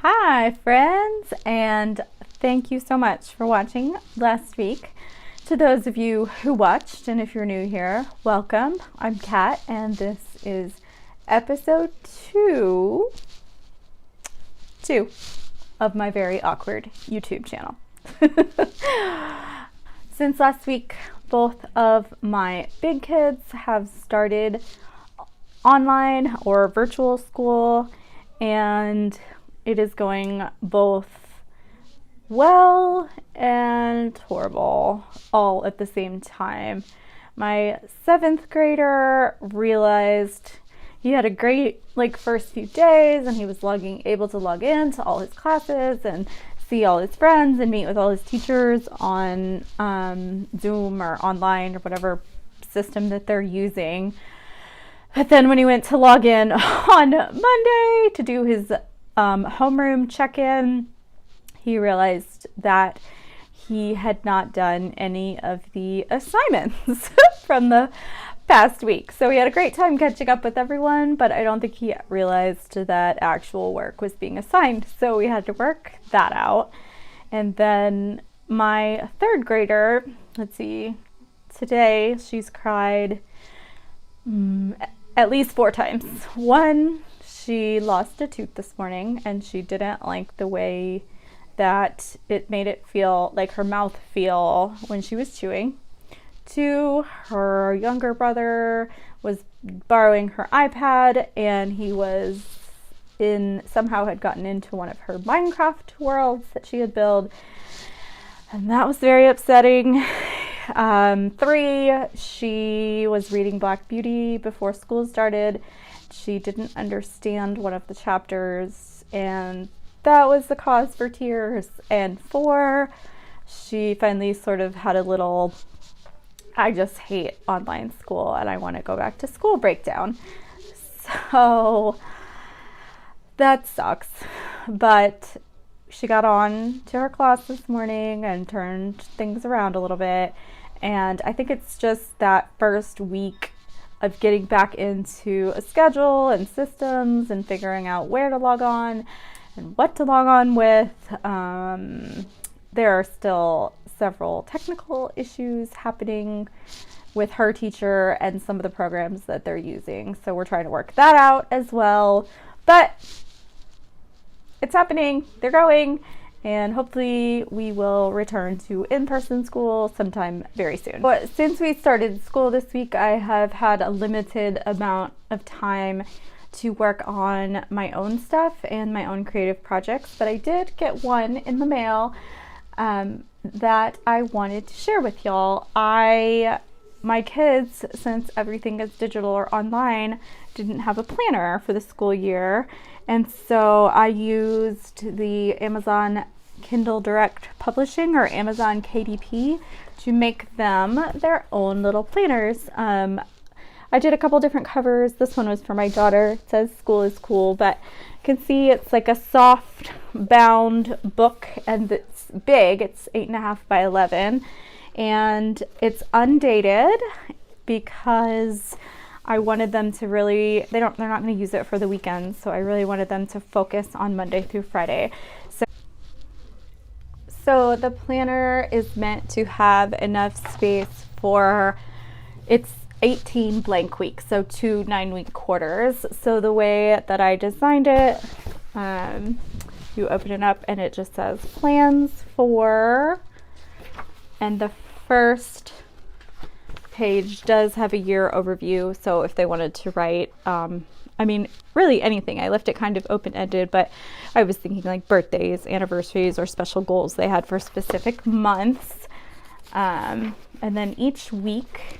Hi, friends, and thank you so much for watching last week. To those of you who watched, and if you're new here, welcome. I'm Kat, and this is episode two of my very awkward YouTube channel. Since last week, both of my big kids have started online or virtual school, and it is going both well and horrible all at the same time. My 7th grader realized he had a great first few days, and he was able to log in to all his classes and see all his friends and meet with all his teachers on Zoom or online or whatever system that they're using. But then when he went to log in on Monday to do his homeroom check-in, he realized that he had not done any of the assignments from the past week. So he had a great time catching up with everyone, but I don't think he realized that actual work was being assigned. So we had to work that out. And then my 3rd grader, today she's cried at least 4 times. One, she lost a tooth this morning, and she didn't like the way that it made it feel, like her mouth feel when she was chewing. 2, her younger brother was borrowing her iPad, and he somehow had gotten into one of her Minecraft worlds that she had built, and that was very upsetting. 3, she was reading Black Beauty before school started. She didn't understand one of the chapters, and that was the cause for tears. And 4, she finally sort of had a little, I just hate online school and I want to go back to school breakdown. So that sucks. But she got on to her class this morning and turned things around a little bit. And I think it's just that first week of getting back into a schedule and systems and figuring out where to log on and what to log on with. There are still several technical issues happening with her teacher and some of the programs that they're using. So we're trying to work that out as well. But it's happening. They're going. And hopefully we will return to in-person school sometime very soon. But since we started school this week, I have had a limited amount of time to work on my own stuff and my own creative projects. But I did get one in the mail that I wanted to share with y'all. My kids, since everything is digital or online, didn't have a planner for the school year. And so I used the Amazon Kindle Direct Publishing, or Amazon KDP, to make them their own little planners. I did a couple different covers. This one was for my daughter. It says "School is Cool," but you can see it's like a soft bound book, and it's big. It's 8.5 by 11, and it's undated because I wanted them to really, they're not going to use it for the weekends, so I really wanted them to focus on Monday through Friday. So the planner is meant to have enough space for, it's 18 blank weeks, so 2 9-week quarters. So the way that I designed it, you open it up and it just says plans for, and the first page does have a year overview. So if they wanted to write, really anything. I left it kind of open-ended, but I was thinking like birthdays, anniversaries, or special goals they had for specific months. And then each week,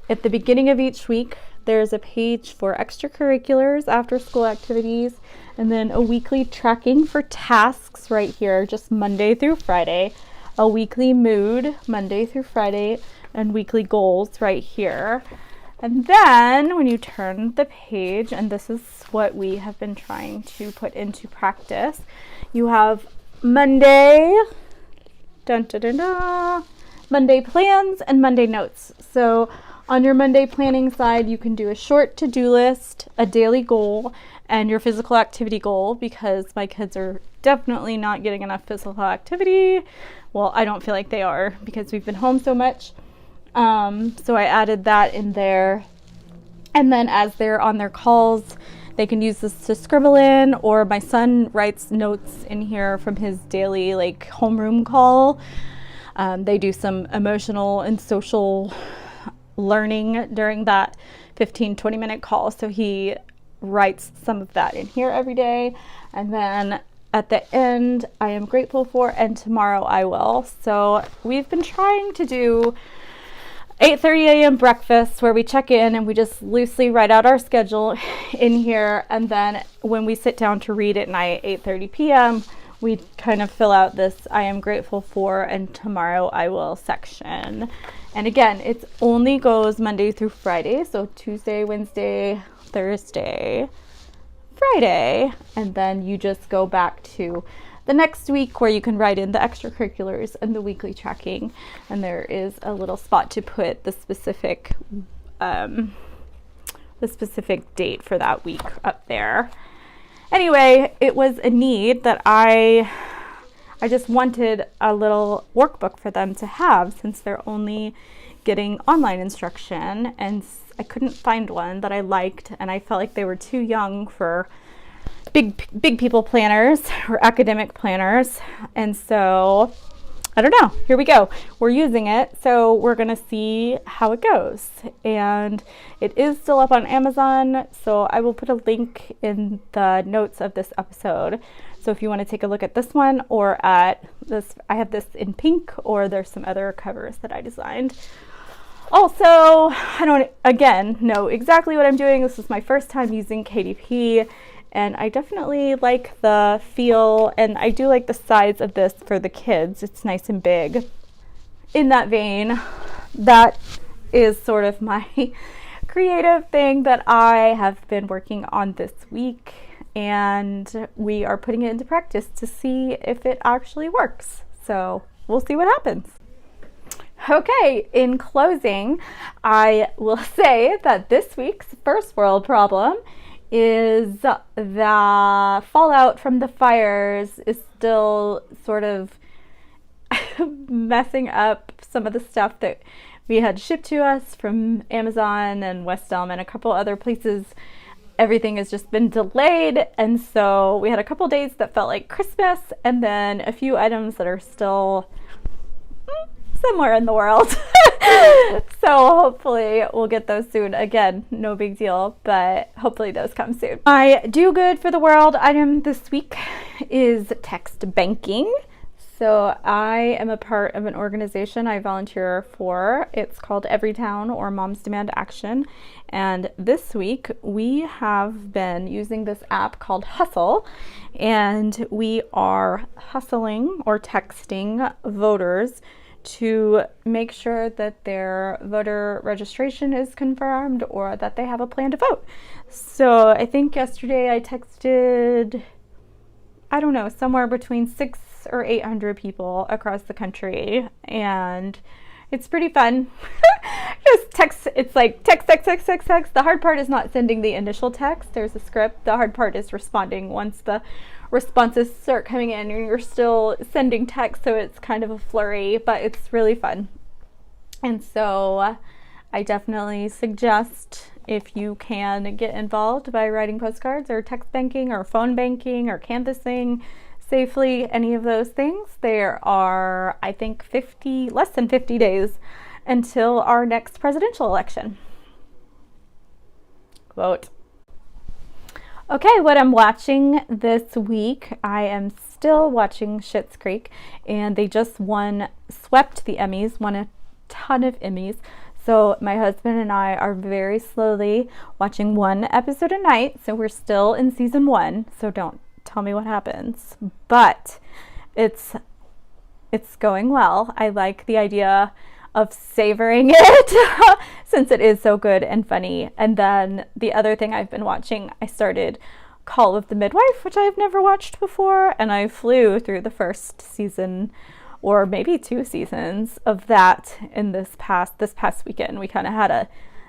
at the beginning of each week, there's a page for extracurriculars, after school activities, and then a weekly tracking for tasks right here, just Monday through Friday, a weekly mood, Monday through Friday, and weekly goals right here. And then when you turn the page, and this is what we have been trying to put into practice, you have Monday, Monday plans and Monday notes. So On your Monday planning side, you can do a short to-do list, a daily goal, and your physical activity goal, because my kids are definitely not getting enough physical activity. Well, I don't feel like they are because we've been home so much. So I added that in there. And then as they're on their calls, they can use this to scribble in, or my son writes notes in here from his daily like homeroom call. They do some emotional and social learning during that 15-20 minute call. So he writes some of that in here every day. And then at the end, I am grateful for, and tomorrow I will. So we've been trying to do 8:30 a.m. breakfast where we check in and we just loosely write out our schedule in here. And then when we sit down to read at night, 8:30 p.m., we kind of fill out this I am grateful for and tomorrow I will section. And again, it only goes Monday through Friday. So Tuesday, Wednesday, Thursday, Friday. And then you just go back to the next week where you can write in the extracurriculars and the weekly tracking. And there is a little spot to put the specific date for that week up there. Anyway, it was a need that I just wanted a little workbook for them to have, since they're only getting online instruction, and I couldn't find one that I liked, and I felt like they were too young for big people planners or academic planners. And so I don't know, here we go, we're using it, so we're gonna see how it goes. And it is still up on Amazon, so I will put a link in the notes of this episode. So if you want to take a look at this one, or at this, I have this in pink, or there's some other covers that I designed. Also, I don't again know exactly what I'm doing. This is my first time using KDP, and I definitely like the feel, and I do like the size of this for the kids. It's nice and big. In that vein, that is sort of my creative thing that I have been working on this week, and we are putting it into practice to see if it actually works. So we'll see what happens. Okay, in closing, I will say that this week's first world problem is the fallout from the fires is still sort of messing up some of the stuff that we had shipped to us from Amazon and West Elm and a couple other places. Everything has just been delayed, and so we had a couple days that felt like Christmas, and then a few items that are still somewhere in the world. So hopefully we'll get those soon. Again, no big deal, but hopefully those come soon. My do good for the world item this week is text banking. So I am a part of an organization I volunteer for. It's called Everytown, or Moms Demand Action. And this week we have been using this app called Hustle, and we are hustling or texting voters to make sure that their voter registration is confirmed or that they have a plan to vote. So I think yesterday I texted, I don't know, somewhere between 600 or 800 people across the country, and it's pretty fun. Just text, it's like text. The hard part is not sending the initial text. There's a script. The hard part is responding once the responses start coming in, and you're still sending text, so it's kind of a flurry, but it's really fun. And so I definitely suggest, if you can get involved by writing postcards or text banking or phone banking or canvassing safely, any of those things. There are, I think, less than 50 days until our next presidential election. Vote. Okay, what I'm watching this week, I am still watching Schitt's Creek, and they just swept the Emmys, won a ton of Emmys. So my husband and I are very slowly watching one episode a night. So we're still in season 1, so don't tell me what happens. But it's going well. I like the idea of savoring it since it is so good and funny. And then the other thing I've been watching, I started Call of the Midwife, which I've never watched before, and I flew through the first season or maybe 2 seasons of that in this past weekend. We kind of had a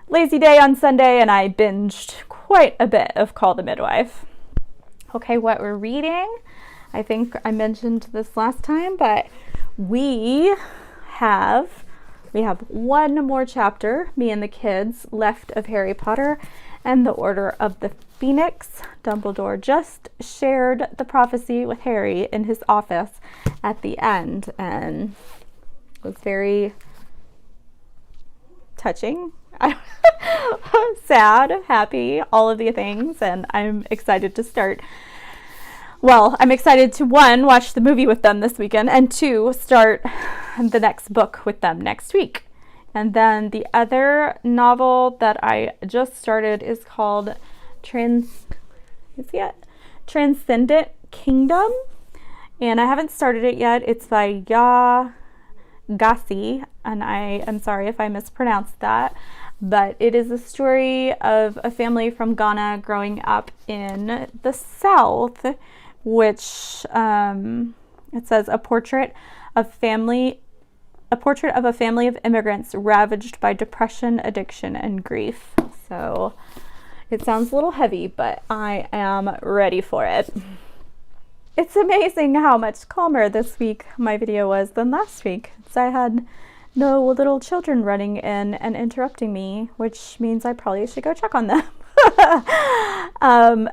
lazy day on Sunday and I binged quite a bit of Call the Midwife. Okay, what we're reading, I think I mentioned this last time, but we have one more chapter, me and the kids, left of Harry Potter and the Order of the Phoenix. Dumbledore just shared the prophecy with Harry in his office at the end, and it was very touching. Sad, happy, all of the things, and I'm excited to start. Well, I'm excited to 1, watch the movie with them this weekend, and 2, start the next book with them next week. And then the other novel that I just started is called Transcendent Kingdom, and I haven't started it yet. It's by Yaa Gyasi, and I am sorry if I mispronounced that, but it is a story of a family from Ghana growing up in the South, which it says a portrait of a family of immigrants ravaged by depression, addiction, and grief. So it sounds a little heavy, but I am ready for it. It's amazing how much calmer this week my video was than last week. So I had no little children running in and interrupting me, which means I probably should go check on them.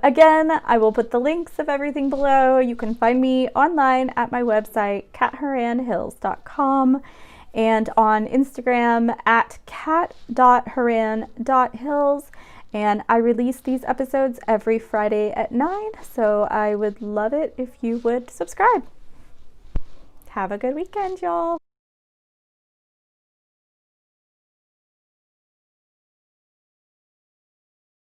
Again, I will put the links of everything below. You can find me online at my website, katharanhills.com, and on Instagram at kat.haran.hills. And I release these episodes every Friday at 9, so I would love it if you would subscribe. Have a good weekend, y'all.